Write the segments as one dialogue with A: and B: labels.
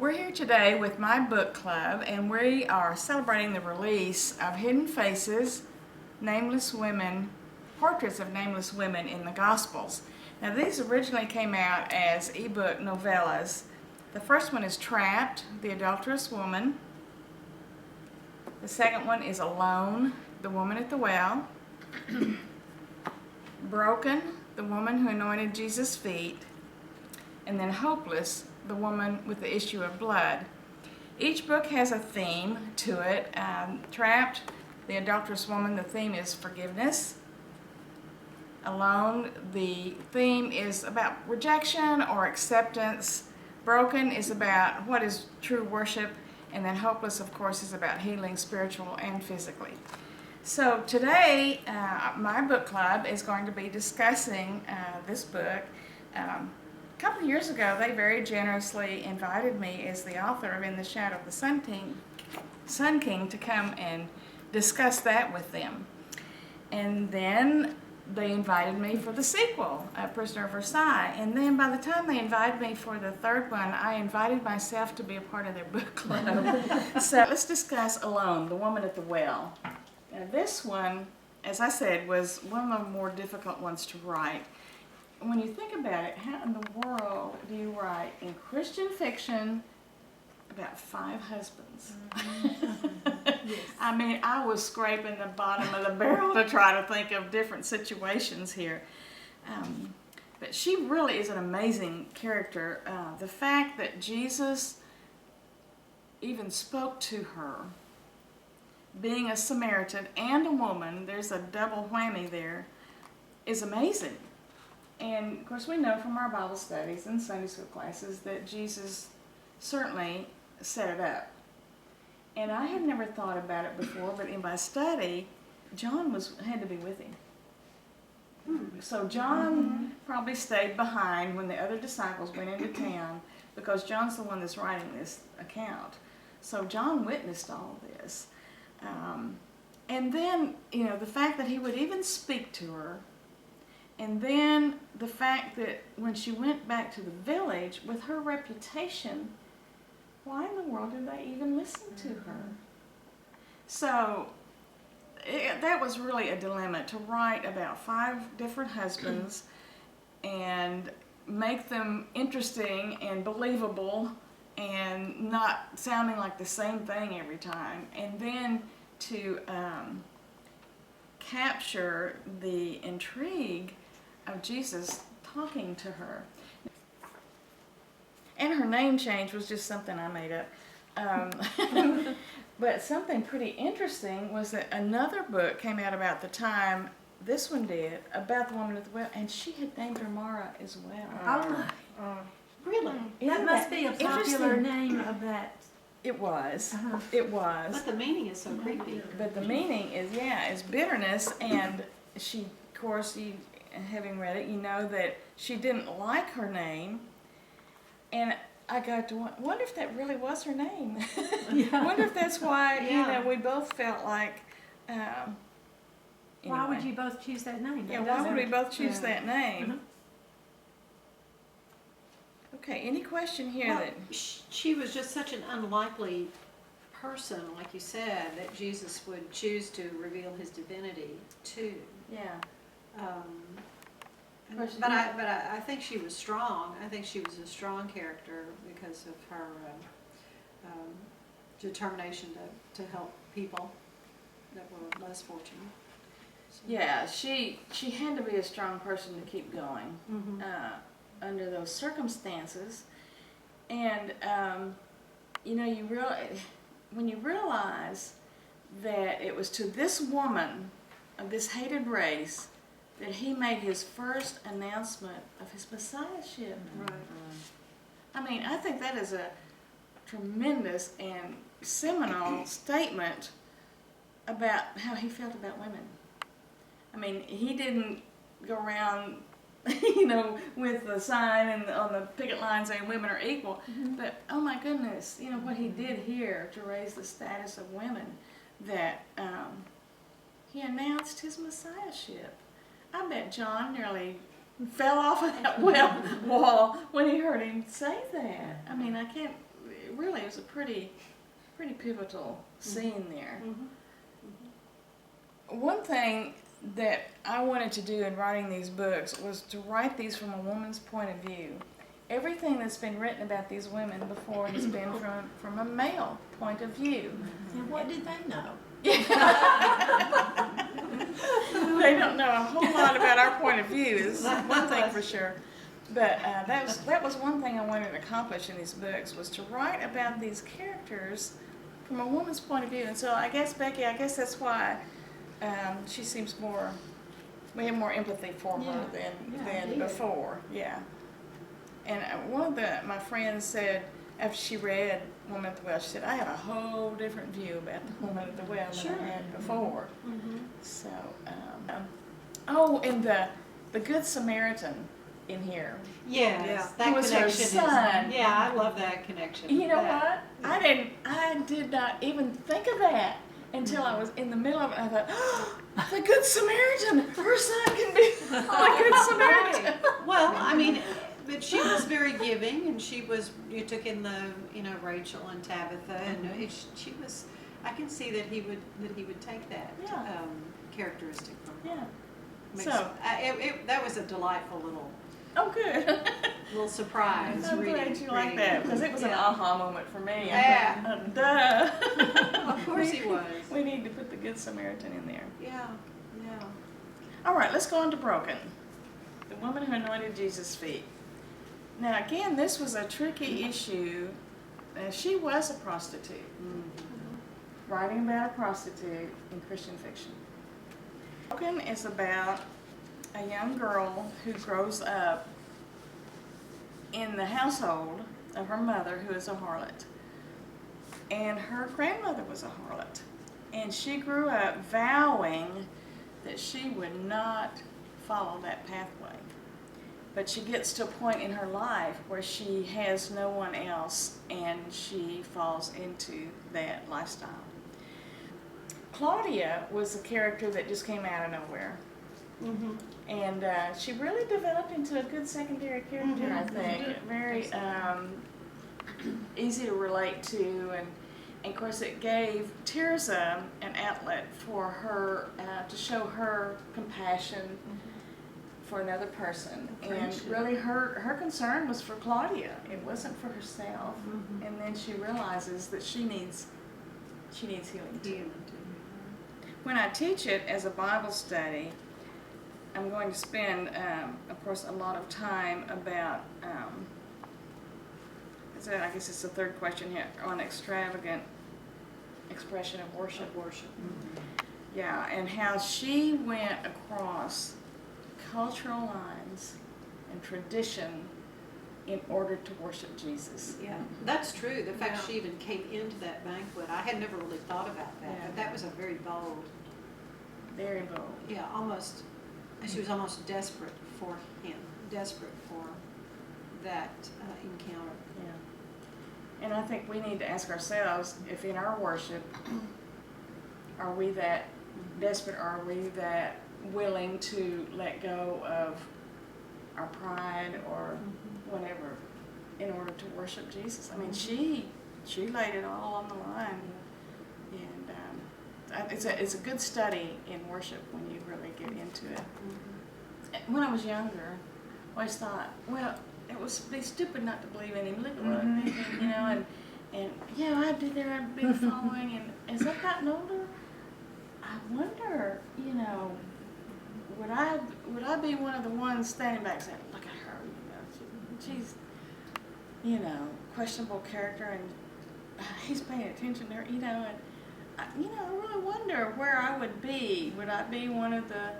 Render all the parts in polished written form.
A: We're here today with my book club, and we are celebrating the release of Hidden Faces, Nameless Women, Portraits of Nameless Women in the Gospels. Now, these originally came out as ebook novellas. The first one is Trapped, the Adulterous Woman. The second one is Alone, the Woman at the Well. Broken, the Woman Who Anointed Jesus' Feet. And then Hopeless, the Woman with the Issue of Blood. Each book has a theme to it. Trapped, the Adulterous Woman, the theme is forgiveness. Alone, the theme is about rejection or acceptance. Broken is about what is true worship. And then Hopeless, of course, is about healing spiritual and physically. So today, my book club is going to be discussing this book. A couple of years ago, they very generously invited me as the author of In the Shadow of the Sun King to come and discuss that with them. And then they invited me for the sequel, Prisoner of Versailles. And then by the time they invited me for the third one, I invited myself to be a part of their book club. So let's discuss Alone, the Woman at the Well. Now this one, as I said, was one of the more difficult ones to write. When you think about it, how in the world do you write in Christian fiction about 5 husbands?
B: Yes.
A: I mean, I was scraping the bottom of the barrel to try to think of different situations here. But she really is an amazing character. The fact that Jesus even spoke to her, being a Samaritan and a woman, there's a double whammy there, is amazing. And of course we know from our Bible studies and Sunday school classes that Jesus certainly set it up. And I had never thought about it before, but in my study, John had to be with him. So John probably stayed behind when the other disciples went into town, because John's the one that's writing this account. So John witnessed all of this. And then, the fact that he would even speak to her, and then the fact that when she went back to the village with her reputation, why in the world did they even listen to her? So that was really a dilemma, to write about 5 different husbands and make them interesting and believable and not sounding like the same thing every time. And then to capture the intrigue of Jesus talking to her. And her name change was just something I made up. But something pretty interesting was that another book came out about the time this one did, about the woman at the well, and she had named her Mara as well.
B: Really?
A: Isn't
B: That must
A: that
B: be a popular
A: interesting?
B: name of that.
A: It was.
B: Uh-huh.
A: It was.
C: But the meaning is so creepy.
A: But the meaning is bitterness, and she, of course, having read it, you know that she didn't like her name, and I got to wonder if that really was her name.
B: Yeah.
A: Wonder if that's why,
C: Yeah.
A: we both felt like,
B: Why would
A: anyway.
B: you both choose that name?
A: Yeah,
B: That
A: why would we
B: doesn't-
A: both choose
C: Yeah.
A: that name?
B: Mhm.
A: Okay, any question here
C: Well,
A: that...
C: she was just such an unlikely person, like you said, that Jesus would choose to reveal his divinity to.
A: Yeah. Course,
C: But I think she was strong. I think she was a strong character because of her determination to help people that were less fortunate. So.
A: Yeah, she had to be a strong person to keep going.
C: Mhm.
A: Under those circumstances, and when you realize that it was to this woman of this hated race that he made his first announcement of his messiahship.
C: Right.
A: I mean, I think that is a tremendous and seminal statement about how he felt about women. I mean, he didn't go around with the sign and on the picket line saying women are equal.
B: Mhm.
A: But, oh my goodness, what he did here to raise the status of women, that he announced his messiahship. I bet John nearly fell off of that wall when he heard him say that. I mean, I can't. Really, it was a pretty pivotal scene there. One thing that I wanted to do in writing these books was to write these from a woman's point of view. Everything that's been written about these women before has been from a male point of view.
D: And what did they know?
A: They don't know a whole lot about our point of view, is one thing for sure. But that was one thing I wanted to accomplish in these books, was to write about these characters from a woman's point of view. And so I guess, Becky, that's why she seems more, we have more empathy for her than before. Yeah. And one of my friends said, after she read Woman at the Well, she said, I have a whole different view about the Woman at the Well than I had before. So, and the Good Samaritan in here.
C: Yes, that
A: Who was her
C: connection
A: son.
C: Yeah, I love that connection.
A: You know what? I did not even think of that until I was in the middle of it. I thought, oh, the Good Samaritan, her son can be the Good Samaritan.
C: Right. Well, I mean, but she was very giving, and you took in Rachel and Tabitha, and she was, I can see that he would take that characteristic from her.
A: Yeah.
C: That was a delightful
A: Oh, good.
C: little surprise.
A: I'm glad you like that, because it was an aha moment for me.
C: Yeah.
A: Duh.
C: Of course he was.
A: We need to put the Good Samaritan in there.
C: Yeah.
A: All right, let's go on to Broken, the woman who anointed Jesus' feet. Now, again, this was a tricky issue. She was a prostitute, writing about a prostitute in Christian fiction. Broken is about a young girl who grows up in the household of her mother, who is a harlot. And her grandmother was a harlot. And she grew up vowing that she would not follow that pathway. But she gets to a point in her life where she has no one else, and she falls into that lifestyle. Claudia was a character that just came out of nowhere. And she really developed into a good secondary character, I think. Very easy to relate to, and of course it gave Tirza an outlet for her to show her compassion for another person. And really her concern was for Claudia. It wasn't for herself. And then she realizes that she needs healing too. When I teach it as a Bible study, I'm going to spend, of course, a lot of time about, I guess it's the third question here, on extravagant expression of worship. Yeah, and how she went across cultural lines and tradition in order to worship Jesus.
C: Yeah, that's true. The fact she even came into that banquet, I had never really thought about that, but that was a very bold.
A: Very bold.
C: Yeah, almost. She was almost desperate for him, desperate for that encounter.
A: Yeah. And I think we need to ask ourselves if in our worship, are we that desperate, or are we that willing to let go of our pride or whatever in order to worship Jesus? I mean, she laid it all on the line. And it's a good study in worship when you really get into it. When I was younger, I always thought, well, it would be stupid not to believe in him. Look at what I'm thinking, and I'd be there, I'd be following. And as I've gotten older, I wonder, would I be one of the ones standing back saying, look at her, she's, questionable character, and he's paying attention to her, and I really wonder where I would be. Would I be one of the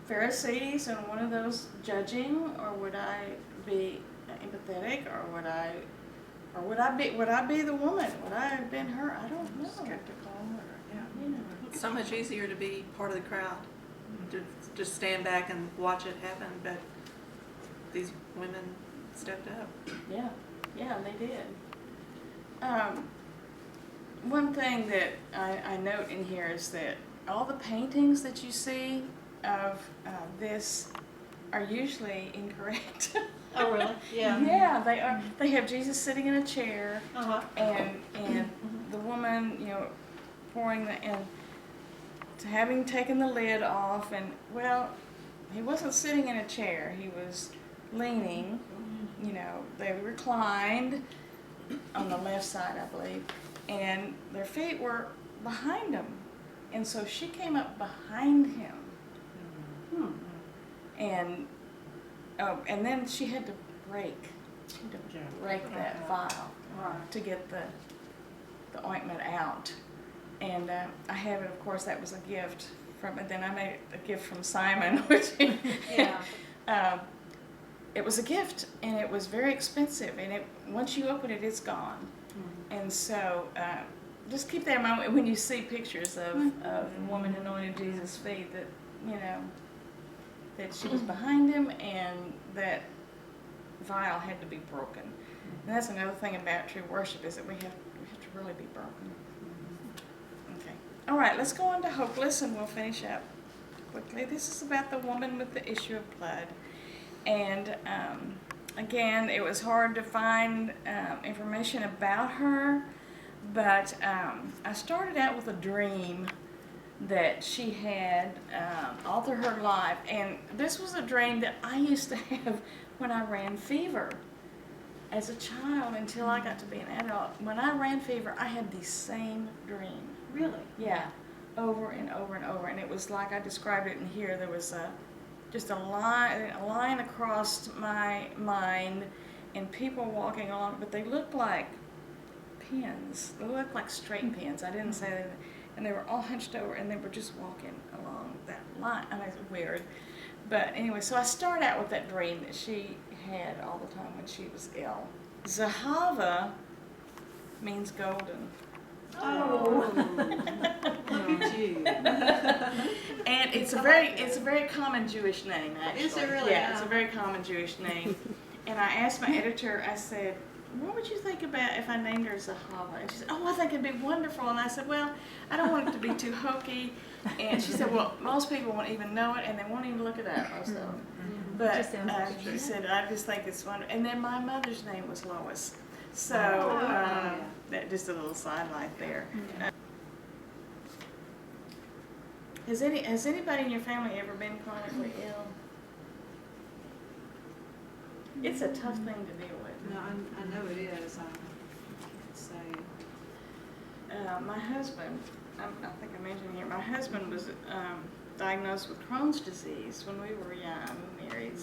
A: Pharisees and one of those judging, or would I be empathetic, or would I be the woman? Would I have been her? I don't know.
E: Skeptical, It's so much easier to be part of the crowd, to just stand back and watch it happen. But these women stepped up.
A: Yeah, they did. One thing that I note in here is that all the paintings that you see of this are usually incorrect.
C: Oh, really? Yeah.
A: Yeah, they are. They have Jesus sitting in a chair,
C: Uh-huh.
A: and the woman, pouring and having taken the lid off, and well, he wasn't sitting in a chair. He was leaning. They reclined on the left side, I believe, and their feet were behind him, and so she came up behind him, and then she had to break that vial to get the ointment out. And I have it, of course, that was a gift and then I made a gift from Simon, which it was a gift, and it was very expensive, and once you open it, it's gone. And so just keep that in mind when you see pictures of the woman anointing Jesus' feet, that that she was behind him, and that vial had to be broken. And that's another thing about true worship, is that we have to really be broken. Okay. All right, let's go on to Hopeless, and we'll finish up quickly. This is about the woman with the issue of blood. And again, it was hard to find information about her, but I started out with a dream that she had all through her life. And this was a dream that I used to have when I ran fever as a child until I got to be an adult. When I ran fever, I had the same dream.
C: Really?
A: Yeah, over and over and over. And it was like I described it in here. There was just a line across my mind, and people walking along, but they looked like pins. They looked like straight pins. I didn't say that. And they were all hunched over, and they were just walking along that line. I mean, it's weird. But anyway, so I started out with that dream that she had all the time when she was ill. Zahava means golden.
C: Oh, look at you.
A: And it's a very common Jewish name, actually.
C: Is it really?
A: Yeah, it's a very common Jewish name. And I asked my editor, I said, what would you think about if I named her Zahava? And she said, oh, I think it'd be wonderful. And I said, well, I don't want it to be too hokey. And she said, well, most people won't even know it, and they won't even look it up, most of them. But
B: Just sounds
A: she said, I just think it's wonderful. And then my mother's name was Lois. So that just a little sidelight there. Has anybody in your family ever been chronically ill? It's a tough thing to deal with.
C: No, I know it is. I can't say.
A: My husband, I think I mentioned here, my husband was diagnosed with Crohn's disease when we were young, married.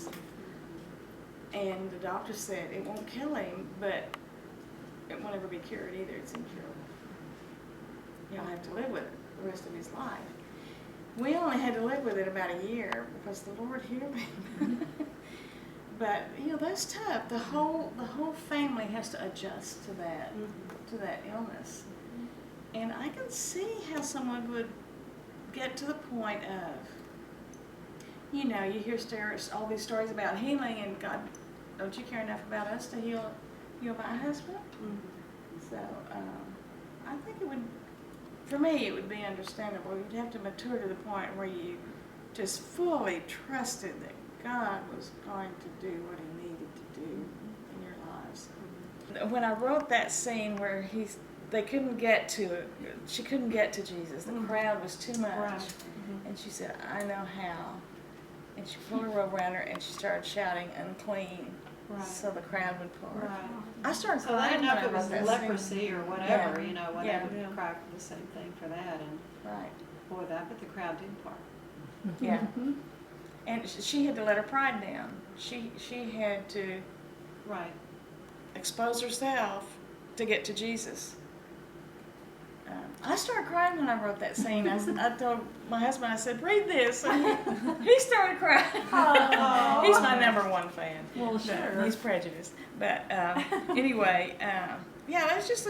A: And the doctor said it won't kill him, but it won't ever be cured either. It's incurable. He'll have to live with it the rest of his life. We only had to live with it about a year because the Lord healed him. But that's tough. The whole family has to adjust to that illness. And I can see how someone would get to the point of, you hear all these stories about healing, and God, don't you care enough about us to heal my husband? So I think for me, it would be understandable. You'd have to mature to the point where you just fully trusted that God was going to do what He needed to do in your lives. When I wrote that scene where she couldn't get to Jesus, the crowd was too much,
C: Right.
A: and she said, I know how. And she pulled her robe around her, and she started shouting, unclean, so the crowd would pull her.
C: Right.
A: I started
C: So I
A: crying
C: didn't know
A: when
C: if it
A: I
C: was
A: wrote that
C: leprosy
A: scene.
C: or whatever,
A: Yeah.
C: whatever.
A: Yeah.
C: Cry for the same thing for that, and
A: Right.
C: boy, that but the crowd did part.
A: Yeah. And she had to let her pride down. She had to
C: Right.
A: expose herself to get to Jesus. I started crying when I wrote that scene. I told my husband, I said, read this. And he started crying.
B: Oh.
A: He's my number one fan.
B: Well, sure.
A: He's prejudiced. But anyway, that's just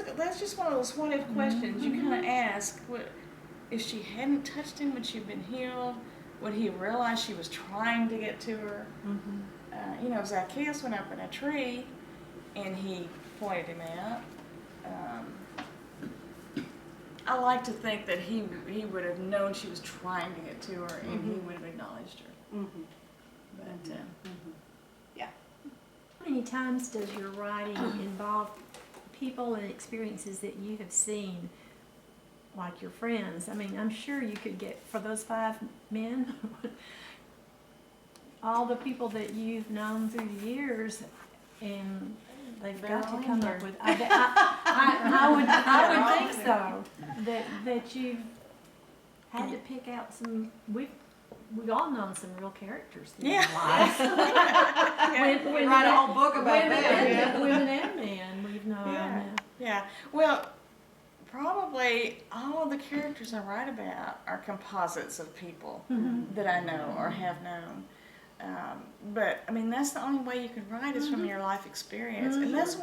A: one of those what-if questions you kind of ask. If she hadn't touched him, would she have been healed? Would he realize she was trying to get to her? Zacchaeus went up in a tree, and he pointed him out. I like to think that he would have known she was trying to get to her, and he would have acknowledged her. But
B: How many times does your writing involve people and experiences that you have seen, like your friends? I mean, I'm sure you could get, for those 5 men, all the people that you've known through the years, and they've got to come up with. I would think so. That you've had to pick out some. We've all known some real characters through our lives.
C: We write a whole book about that.
B: Women and men we've known.
A: Yeah. Well, probably all of the characters I write about are composites of people that I know or have known. But I mean, that's the only way you can write is from your life experience, and that's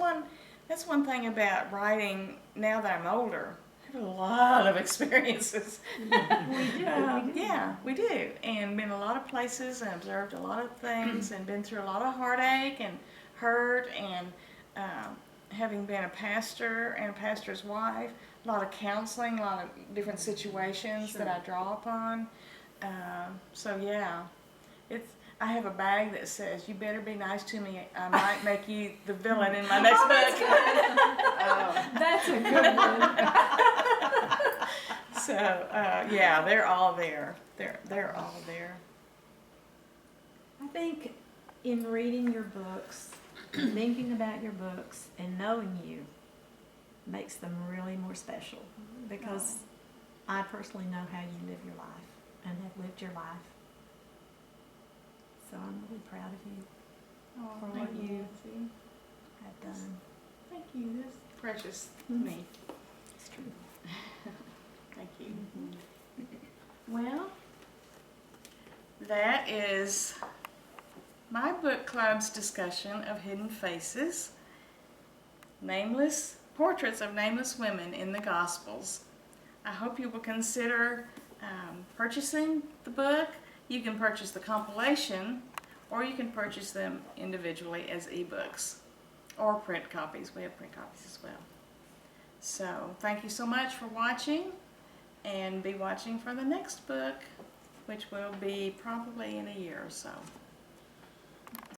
A: one thing about writing. Now that I'm older, I have a lot of experiences.
B: We do.
A: Yeah, we do, and been a lot of places and observed a lot of things, and been through a lot of heartache and hurt, and having been a pastor and a pastor's wife, a lot of counseling, a lot of different situations that I draw upon. So yeah, I have a bag that says, "You better be nice to me. I might make you the villain in my next book."
B: That's a good one.
A: So yeah, they're all there. They're all there.
B: I think in reading your books, thinking about your books, and knowing you makes them really more special, because I personally know how you live your life and have lived your life. So I'm really proud of you for what you have done.
A: Thank you. That's precious to me.
B: It's true.
A: Thank you. Well, that is my book club's discussion of Hidden Faces, portraits of nameless women in the Gospels. I hope you will consider purchasing the book. You can purchase the compilation, or you can purchase them individually as ebooks or print copies. We have print copies as well. So thank you so much for watching, and be watching for the next book, which will be probably in a year or so.